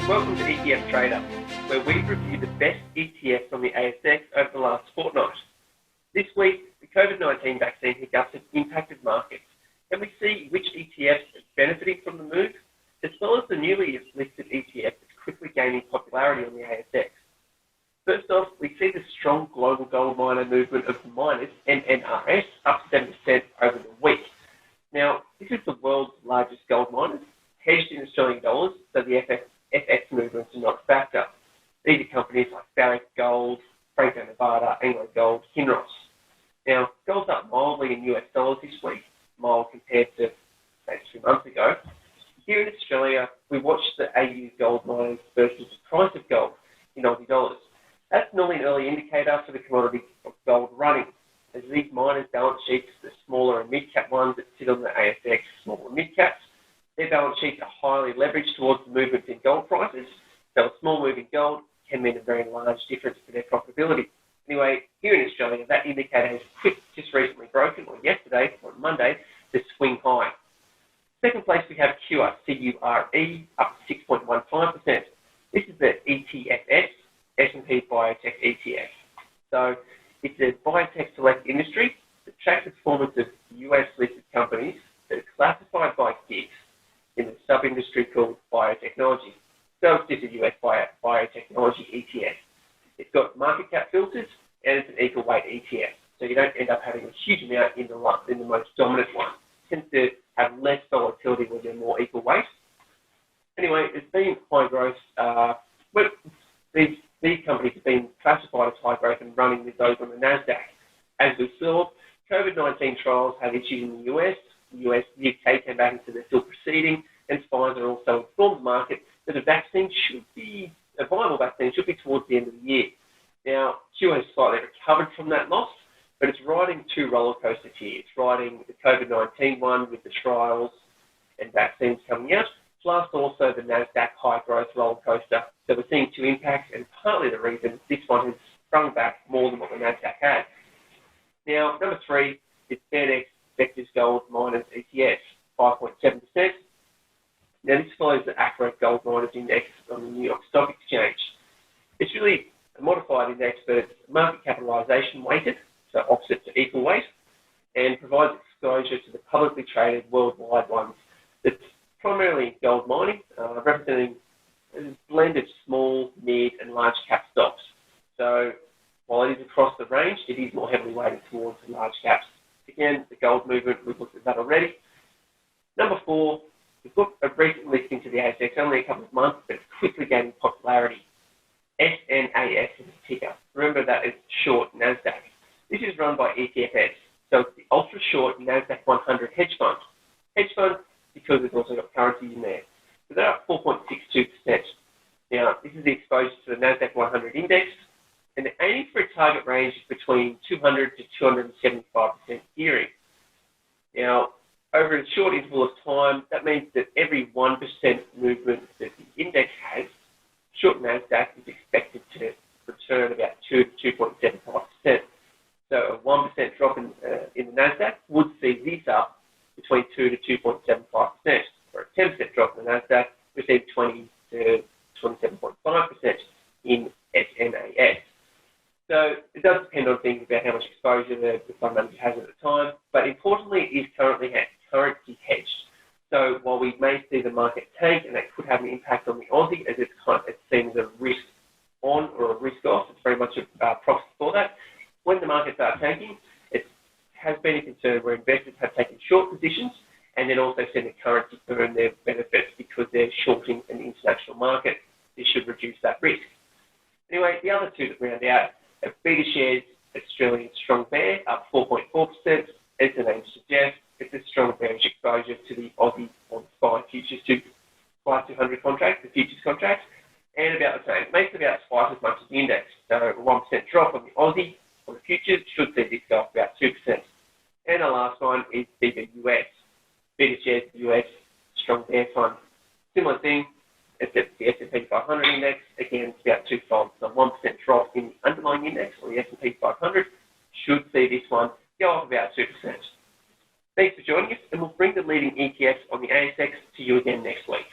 Welcome to ETF Trader, where we review the best ETFs on the ASX over the last fortnight. This week, the COVID-19 vaccine hiccups have impacted markets, and we see which ETFs are benefiting from the move, as well as the newly listed ETF that's quickly gaining popularity on the ASX. First off, we see the strong global gold miner movement of the miners, MNRS, up 7% over the week. Now, this is the world's largest gold miners, hedged in Australian dollars, so the FX movements are not a factor. These are companies like Barrick Gold, Franco-Nevada, Anglo Gold, Kinross. Now, gold's up mildly in US dollars this week, mild compared to, say, 2 months ago. Here in Australia, we watch the AU gold miners versus the price of gold in Aussie dollars. That's normally an early indicator for the commodity of gold running, as these miners' balance sheets, the smaller and mid-cap ones that sit on the ASX, smaller mid-caps, their balance sheets are highly leveraged towards the movements in gold prices, so a small move in gold can mean a very large difference to their profitability. Anyway, here in Australia, that indicator has just recently broken, or yesterday, on Monday, the swing high. Second place, we have CURE, C-U-R-E, up 6.15%. This is the ETFs, S&P Biotech ETF. So it's a biotech select industry that tracks the performance of US-listed companies that are classified by GIGS in the sub-industry called biotechnology. So it's just a US biotechnology ETF. It's got market cap filters and it's an equal weight ETF. So you don't end up having a huge amount in the most dominant one. It tends to have less volatility when they're more equal weight. Anyway, it's been high growth. These companies have been classified as high growth and running with those on the NASDAQ. As we saw, COVID-19 trials had issues in the US, the UK came back and said they're still proceeding, and Pfizer also informed the market that a viable vaccine should be towards the end of the year. Now, CURE has slightly recovered from that loss, but it's riding two roller coasters here. It's riding the COVID-19 one with the trials and vaccines coming out, plus also the NASDAQ high growth roller coaster. So we're seeing two impacts, and partly the reason this one has sprung back more than what the NASDAQ had. Now, number 3 is VANECK Gold Miners ETF, 5.7%. Now, this follows the ACRA Gold Miners Index on the New York Stock Exchange. It's really a modified index, but it's market capitalisation weighted, so opposite to equal weight, and provides exposure to the publicly traded worldwide ones that's primarily gold mining, representing a blend of small, mid, and large cap stocks. So while it is across the range, it is more heavily weighted towards the large caps. Again, the gold movement, we've looked at that already. Number 4, we've got a recent listing to the ASX, only a couple of months, but it's quickly gaining popularity. SNAS is a ticker. Remember that it's short NASDAQ. This is run by ETFs, so it's the ultra-short NASDAQ 100 hedge fund. Hedge fund because it's also got currencies in there. So they're up 4.62%. Now, this is the exposure to the NASDAQ 100 index, and they're aiming for a target range between 200 to 275% gearing. Now, over a short interval of time, that means that every 1% movement that the index has, short NASDAQ is expected to return about 2 to 2.75%. So a 1% drop in the NASDAQ would see this up between 2 to 2.75%, or a 10% drop in the NASDAQ would see 20 to 27.5% in SNAS. So it does depend on things about how much exposure the fund manager has at the time, but importantly, it is currency hedged. So while we may see the market tank, and that could have an impact on the Aussie, as it's seen as a risk on or a risk off, it's very much a profit for that. When the markets are tanking, it has been a concern where investors have taken short positions and then also seen the currency earn their benefits because they're shorting an international market. This should reduce that risk. Anyway, the other two that round out are Betashares, Australian Strong Bear, up 4.4%. As the name suggests, it's a strong bearish exposure to the Aussie on SPY futures to SPY 200 contract, the futures contract, and about the same. It makes about twice as much as the index. So a 1% drop on the Aussie on the futures should see this go up about 2%. And the last one is BBUS, Betashares US Strong Bear Fund. Similar thing, except the S&P 500 index, again, it's about twofold. So a 1% drop in the underlying index, or the S&P 500, should see this one go up about 2%. Thanks for joining us, and we'll bring the leading ETFs on the ASX to you again next week.